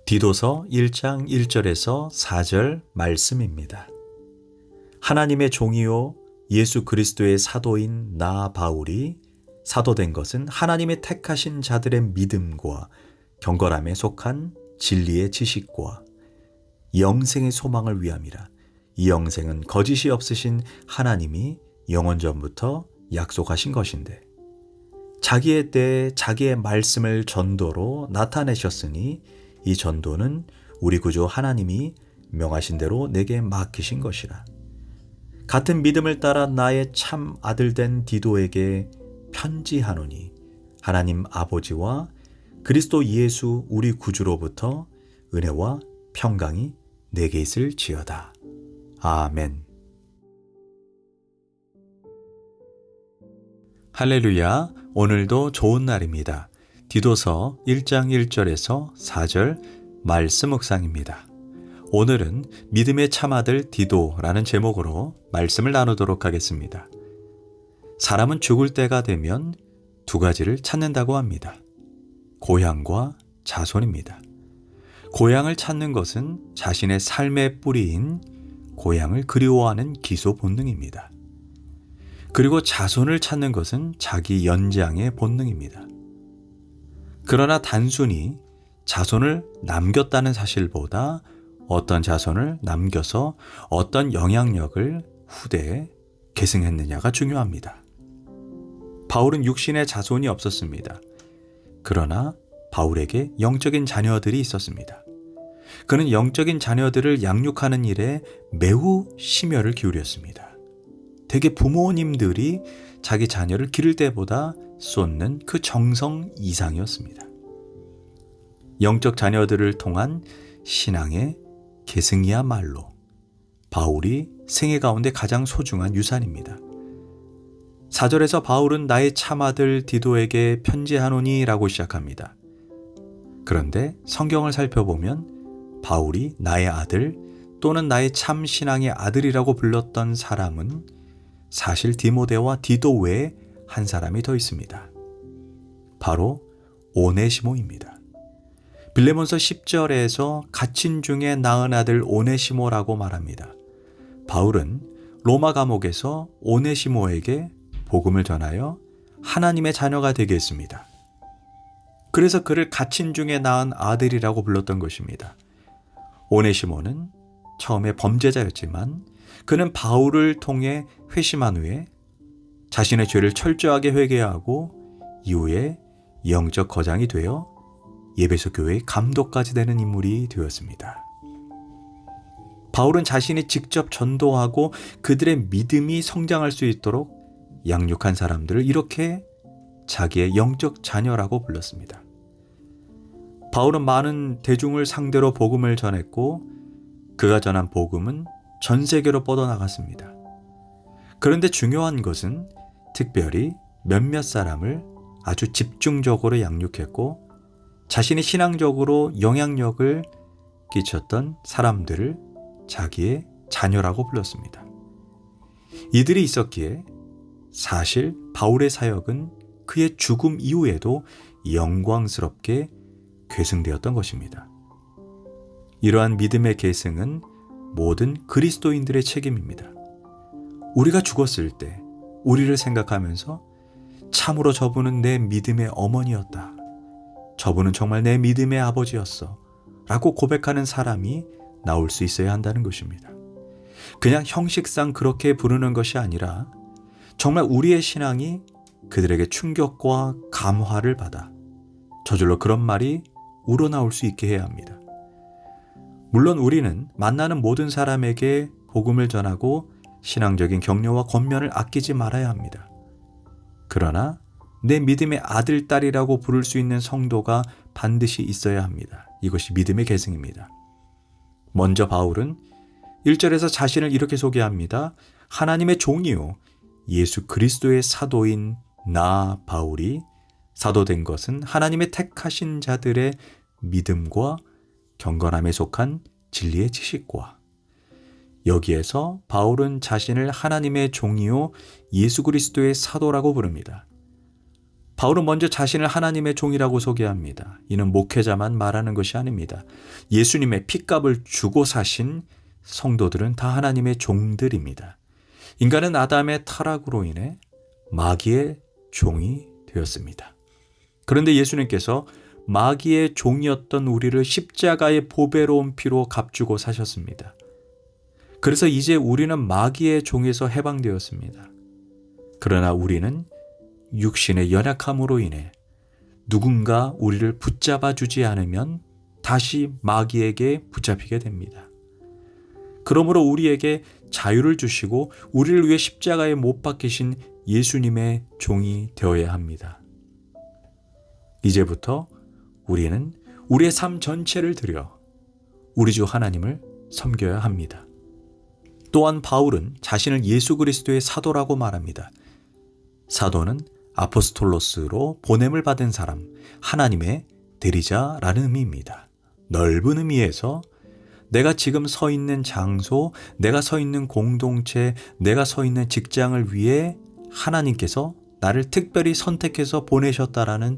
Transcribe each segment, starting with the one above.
디도서 1장 1절에서 4절 말씀입니다. 하나님의 종이요 예수 그리스도의 사도인 나 바울이 사도된 것은 하나님의 택하신 자들의 믿음과 경건함에 속한 진리의 지식과 영생의 소망을 위함이라. 이 영생은 거짓이 없으신 하나님이 영원 전부터 약속하신 것인데 자기의 때에 자기의 말씀을 전도로 나타내셨으니 이 전도는 우리 구주 하나님이 명하신 대로 내게 맡기신 것이라. 같은 믿음을 따라 나의 참 아들된 디도에게 편지하노니 하나님 아버지와 그리스도 예수 우리 구주로부터 은혜와 평강이 내게 있을지어다. 아멘. 할렐루야. 오늘도 좋은 날입니다. 디도서 1장 1절에서 4절 말씀 묵상입니다. 오늘은 믿음의 참아들 디도라는 제목으로 말씀을 나누도록 하겠습니다. 사람은 죽을 때가 되면 두 가지를 찾는다고 합니다. 고향과 자손입니다. 고향을 찾는 것은 자신의 삶의 뿌리인 고향을 그리워하는 기소 본능입니다. 그리고 자손을 찾는 것은 자기 연장의 본능입니다. 그러나 단순히 자손을 남겼다는 사실보다 어떤 자손을 남겨서 어떤 영향력을 후대에 계승했느냐가 중요합니다. 바울은 육신의 자손이 없었습니다. 그러나 바울에게 영적인 자녀들이 있었습니다. 그는 영적인 자녀들을 양육하는 일에 매우 심혈을 기울였습니다. 대개 부모님들이 자기 자녀를 기를 때보다 쏟는 그 정성 이상이었습니다. 영적 자녀들을 통한 신앙의 계승이야말로 바울이 생애 가운데 가장 소중한 유산입니다. 4절에서 바울은 나의 참아들 디도에게 편지하노니 라고 시작합니다. 그런데 성경을 살펴보면 바울이 나의 아들 또는 나의 참 신앙의 아들이라고 불렀던 사람은 사실 디모데와 디도 외에 한 사람이 더 있습니다. 바로 오네시모입니다. 빌레몬서 10절에서 갇힌 중에 낳은 아들 오네시모라고 말합니다. 바울은 로마 감옥에서 오네시모에게 복음을 전하여 하나님의 자녀가 되게 했습니다. 그래서 그를 갇힌 중에 낳은 아들이라고 불렀던 것입니다. 오네시모는 처음에 범죄자였지만 그는 바울을 통해 회심한 후에 자신의 죄를 철저하게 회개하고 이후에 영적 거장이 되어 예배소 교회의 감독까지 되는 인물이 되었습니다. 바울은 자신이 직접 전도하고 그들의 믿음이 성장할 수 있도록 양육한 사람들을 이렇게 자기의 영적 자녀라고 불렀습니다. 바울은 많은 대중을 상대로 복음을 전했고 그가 전한 복음은 전 세계로 뻗어나갔습니다. 그런데 중요한 것은 특별히 몇몇 사람을 아주 집중적으로 양육했고 자신이 신앙적으로 영향력을 끼쳤던 사람들을 자기의 자녀라고 불렀습니다. 이들이 있었기에 사실 바울의 사역은 그의 죽음 이후에도 영광스럽게 계승되었던 것입니다. 이러한 믿음의 계승은 모든 그리스도인들의 책임입니다. 우리가 죽었을 때 우리를 생각하면서 참으로 저분은 내 믿음의 어머니였다. 저분은 정말 내 믿음의 아버지였어. 라고 고백하는 사람이 나올 수 있어야 한다는 것입니다. 그냥 형식상 그렇게 부르는 것이 아니라 정말 우리의 신앙이 그들에게 충격과 감화를 받아 저절로 그런 말이 우러나올 수 있게 해야 합니다. 물론 우리는 만나는 모든 사람에게 복음을 전하고 신앙적인 격려와 권면을 아끼지 말아야 합니다. 그러나 내 믿음의 아들, 딸이라고 부를 수 있는 성도가 반드시 있어야 합니다. 이것이 믿음의 계승입니다. 먼저 바울은 1절에서 자신을 이렇게 소개합니다. 하나님의 종이요 예수 그리스도의 사도인 나 바울이 사도된 것은 하나님의 택하신 자들의 믿음과 경건함에 속한 진리의 지식과 여기에서 바울은 자신을 하나님의 종이요 예수 그리스도의 사도라고 부릅니다. 바울은 먼저 자신을 하나님의 종이라고 소개합니다. 이는 목회자만 말하는 것이 아닙니다. 예수님의 핏값을 주고 사신 성도들은 다 하나님의 종들입니다. 인간은 아담의 타락으로 인해 마귀의 종이 되었습니다. 그런데 예수님께서 마귀의 종이었던 우리를 십자가의 보배로운 피로 값주고 사셨습니다. 그래서 이제 우리는 마귀의 종에서 해방되었습니다. 그러나 우리는 육신의 연약함으로 인해 누군가 우리를 붙잡아 주지 않으면 다시 마귀에게 붙잡히게 됩니다. 그러므로 우리에게 자유를 주시고 우리를 위해 십자가에 못 박히신 예수님의 종이 되어야 합니다. 이제부터 우리는 우리의 삶 전체를 들여 우리 주 하나님을 섬겨야 합니다. 또한 바울은 자신을 예수 그리스도의 사도라고 말합니다. 사도는 아포스톨로스로 보냄을 받은 사람, 하나님의 대리자라는 의미입니다. 넓은 의미에서 내가 지금 서 있는 장소, 내가 서 있는 공동체, 내가 서 있는 직장을 위해 하나님께서 나를 특별히 선택해서 보내셨다라는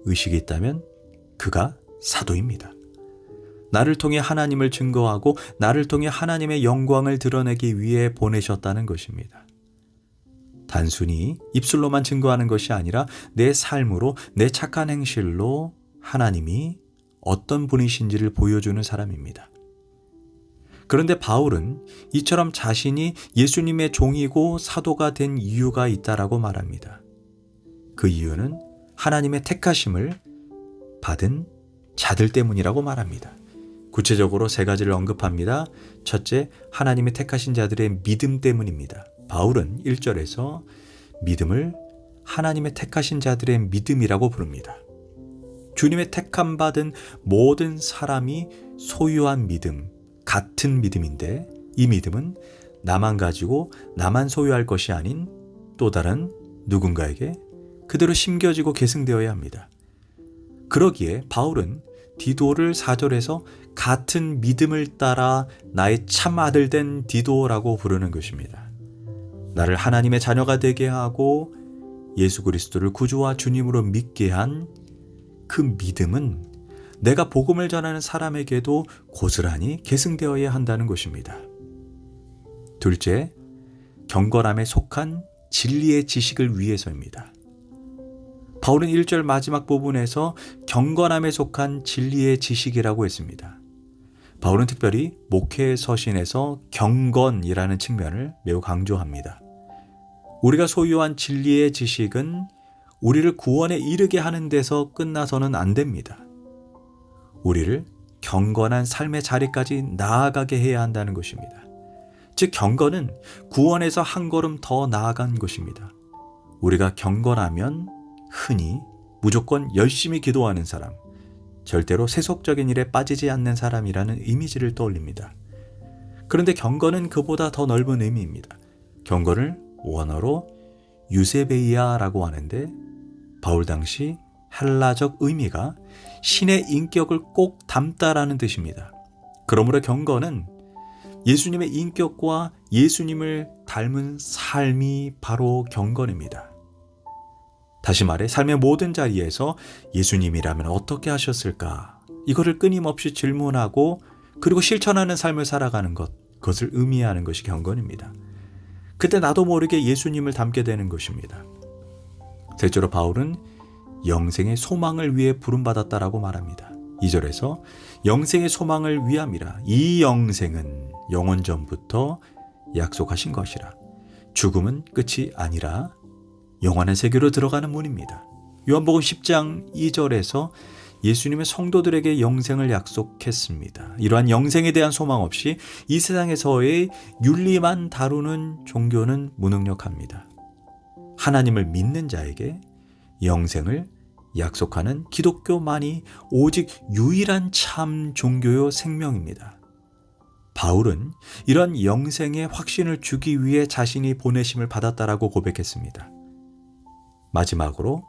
의식이 있다면 그가 사도입니다. 나를 통해 하나님을 증거하고 나를 통해 하나님의 영광을 드러내기 위해 보내셨다는 것입니다. 단순히 입술로만 증거하는 것이 아니라 내 삶으로, 내 착한 행실로 하나님이 어떤 분이신지를 보여주는 사람입니다. 그런데 바울은 이처럼 자신이 예수님의 종이고 사도가 된 이유가 있다라고 말합니다. 그 이유는 하나님의 택하심을 받은 자들 때문이라고 말합니다. 구체적으로 3가지를 언급합니다. 첫째, 하나님의 택하신 자들의 믿음 때문입니다. 바울은 1절에서 믿음을 하나님의 택하신 자들의 믿음이라고 부릅니다. 주님의 택함 받은 모든 사람이 소유한 믿음, 같은 믿음인데 이 믿음은 나만 가지고 나만 소유할 것이 아닌 또 다른 누군가에게 그대로 심겨지고 계승되어야 합니다. 그러기에 바울은 디도를 4절에서 같은 믿음을 따라 나의 참 아들 된 디도라고 부르는 것입니다. 나를 하나님의 자녀가 되게 하고 예수 그리스도를 구주와 주님으로 믿게 한 그 믿음은 내가 복음을 전하는 사람에게도 고스란히 계승되어야 한다는 것입니다. 둘째, 경건함에 속한 진리의 지식을 위해서입니다. 바울은 1절 마지막 부분에서 경건함에 속한 진리의 지식이라고 했습니다. 바울은 특별히 목회 서신에서 경건이라는 측면을 매우 강조합니다. 우리가 소유한 진리의 지식은 우리를 구원에 이르게 하는 데서 끝나서는 안 됩니다. 우리를 경건한 삶의 자리까지 나아가게 해야 한다는 것입니다. 즉 경건은 구원에서 한 걸음 더 나아간 것입니다. 우리가 경건하면 흔히 무조건 열심히 기도하는 사람, 절대로 세속적인 일에 빠지지 않는 사람이라는 이미지를 떠올립니다. 그런데 경건은 그보다 더 넓은 의미입니다. 경건을 원어로 유세베이아라고 하는데 바울 당시 헬라적 의미가 신의 인격을 꼭 담다라는 뜻입니다. 그러므로 경건은 예수님의 인격과 예수님을 닮은 삶이 바로 경건입니다. 다시 말해 삶의 모든 자리에서 예수님이라면 어떻게 하셨을까? 이거를 끊임없이 질문하고 그리고 실천하는 삶을 살아가는 것, 그것을 의미하는 것이 경건입니다. 그때 나도 모르게 예수님을 닮게 되는 것입니다. 셋째로 바울은 영생의 소망을 위해 부름받았다라고 말합니다. 2절에서 영생의 소망을 위함이라. 이 영생은 영원 전부터 약속하신 것이라. 죽음은 끝이 아니라 영원한 세계로 들어가는 문입니다. 요한복음 10장 2절에서 예수님의 성도들에게 영생을 약속했습니다. 이러한 영생에 대한 소망 없이 이 세상에서의 윤리만 다루는 종교는 무능력합니다. 하나님을 믿는 자에게 영생을 약속하는 기독교만이 오직 유일한 참 종교요 생명입니다. 바울은 이런 영생의 확신을 주기 위해 자신이 보내심을 받았다라고 고백했습니다. 마지막으로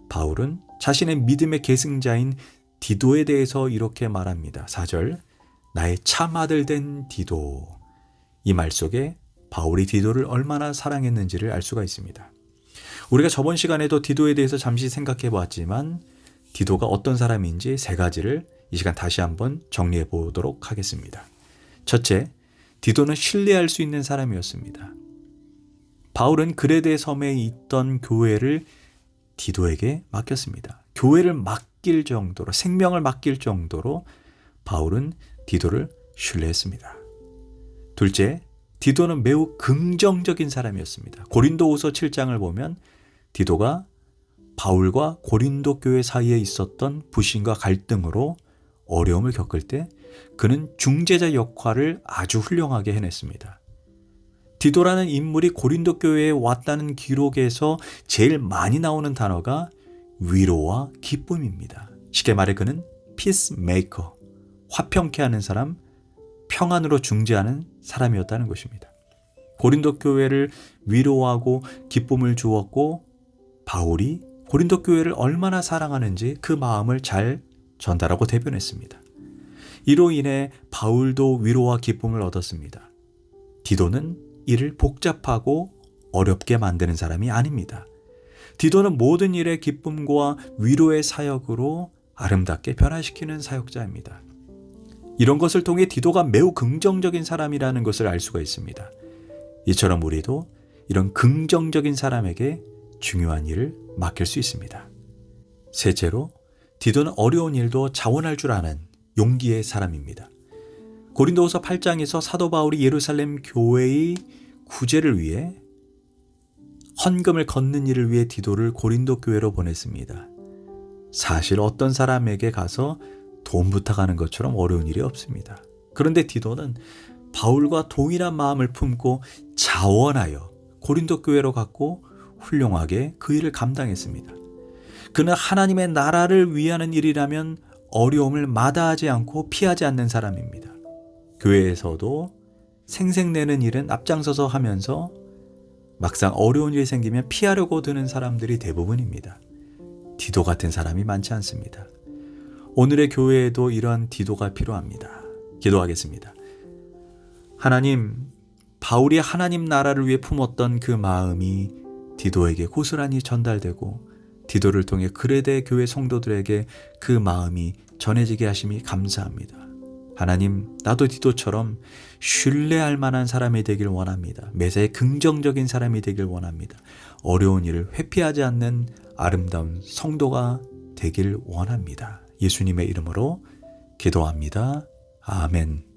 바울은 자신의 믿음의 계승자인 디도에 대해서 이렇게 말합니다. 4절, 나의 참 아들 된 디도. 이 말 속에 바울이 디도를 얼마나 사랑했는지를 알 수가 있습니다. 우리가 저번 시간에도 디도에 대해서 잠시 생각해 보았지만 디도가 어떤 사람인지 세 가지를 이 시간 다시 한번 정리해 보도록 하겠습니다. 첫째, 디도는 신뢰할 수 있는 사람이었습니다. 바울은 그레데 섬에 있던 교회를 디도에게 맡겼습니다. 교회를 맡길 정도로, 생명을 맡길 정도로 바울은 디도를 신뢰했습니다. 둘째, 디도는 매우 긍정적인 사람이었습니다. 고린도후서 7장을 보면 디도가 바울과 고린도 교회 사이에 있었던 불신과 갈등으로 어려움을 겪을 때 그는 중재자 역할을 아주 훌륭하게 해냈습니다. 디도라는 인물이 고린도 교회에 왔다는 기록에서 제일 많이 나오는 단어가 위로와 기쁨입니다. 쉽게 말해 그는 피스메이커, 화평케 하는 사람, 평안으로 중재하는 사람이었다는 것입니다. 고린도 교회를 위로하고 기쁨을 주었고 바울이 고린도 교회를 얼마나 사랑하는지 그 마음을 잘 전달하고 대변했습니다. 이로 인해 바울도 위로와 기쁨을 얻었습니다. 디도는 이를 복잡하고 어렵게 만드는 사람이 아닙니다. 디도는 모든 일에 기쁨과 위로의 사역으로 아름답게 변화시키는 사역자입니다. 이런 것을 통해 디도가 매우 긍정적인 사람이라는 것을 알 수가 있습니다. 이처럼 우리도 이런 긍정적인 사람에게 중요한 일을 맡길 수 있습니다. 셋째로, 디도는 어려운 일도 자원할 줄 아는 용기의 사람입니다. 고린도후서 8장에서 사도 바울이 예루살렘 교회의 구제를 위해 헌금을 걷는 일을 위해 디도를 고린도 교회로 보냈습니다. 사실 어떤 사람에게 가서 돈 부탁하는 것처럼 어려운 일이 없습니다. 그런데 디도는 바울과 동일한 마음을 품고 자원하여 고린도 교회로 갔고 훌륭하게 그 일을 감당했습니다. 그는 하나님의 나라를 위하는 일이라면 어려움을 마다하지 않고 피하지 않는 사람입니다. 교회에서도 생색내는 일은 앞장서서 하면서 막상 어려운 일이 생기면 피하려고 드는 사람들이 대부분입니다. 디도 같은 사람이 많지 않습니다. 오늘의 교회에도 이런 디도가 필요합니다. 기도하겠습니다. 하나님, 바울이 하나님 나라를 위해 품었던 그 마음이 디도에게 고스란히 전달되고 디도를 통해 그레데 교회 성도들에게 그 마음이 전해지게 하심이 감사합니다. 하나님, 나도 디도처럼 신뢰할 만한 사람이 되길 원합니다. 매사에 긍정적인 사람이 되길 원합니다. 어려운 일을 회피하지 않는 아름다운 성도가 되길 원합니다. 예수님의 이름으로 기도합니다. 아멘.